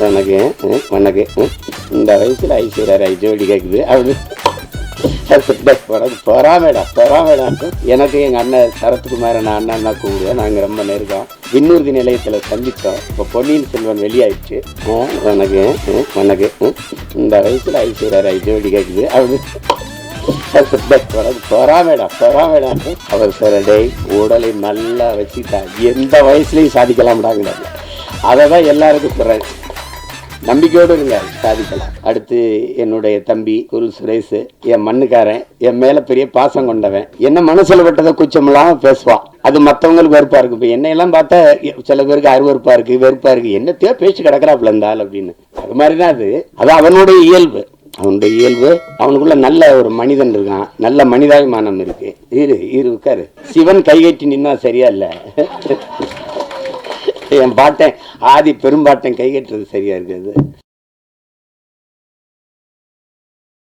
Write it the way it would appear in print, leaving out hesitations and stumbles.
எனக்கு உனக்கு இந்த வயசுல ஐஸ்வர்யா ஜோடி கேட்குது அப்படி பொறாமேடா எனக்கு எங்கள் அண்ணன் சரத்குமார் நான் அண்ணா கூப்பிடுவேன். நாங்கள் ரொம்ப நெருக்கம் விண்ணூர்தி நிலையத்தில் சந்தித்தோம். இப்போ பொன்னியின் செல்வன் வெளியாயிடுச்சு. உனக்கு இந்த வயசில் ஐஸ்வர்யா ஜோடி கேட்குது அப்படி பொறாமேடா அவர் சார் டே உடலை நல்லா வச்சுட்டா எந்த வயசுலையும் சாதிக்கலாம்டாங்கிறாங்க. அதை தான் எல்லாருக்கும் சொல்கிறேன். நம்பிக்கையோடு இருங்க, சாதிக்கலாம். அடுத்து என்னுடைய தம்பி குரு சுரேஷ், என் மண்ணுக்காரன், என் மேல பெரிய பாசம் கொண்டவன். என்ன மனசுல பட்டதை குச்சமில்லாம பேசுவான். அது மற்றவங்களுக்கு வெறுப்பா இருக்கு. இப்போ என்னையெல்லாம் பார்த்தா சில பேருக்கு அருவறுப்பா இருக்கு, வெறுப்பா இருக்கு. என்னத்தையோ பேச்சு கிடக்கிறாப்புல இருந்தால் அப்படின்னு. அது மாதிரிதான் அது அவனுடைய இயல்பு. அவனுக்குள்ள நல்ல ஒரு மனிதன் இருக்கான், நல்ல மனிதாபிமானம் இருக்கு. இருக்காரு. சிவன் கைகட்டி நின்னா சரியா இல்ல. என் பாட்டன் ஆதி பெரும்பாட்டன் கைகட்டுறது சரியா இருக்குது.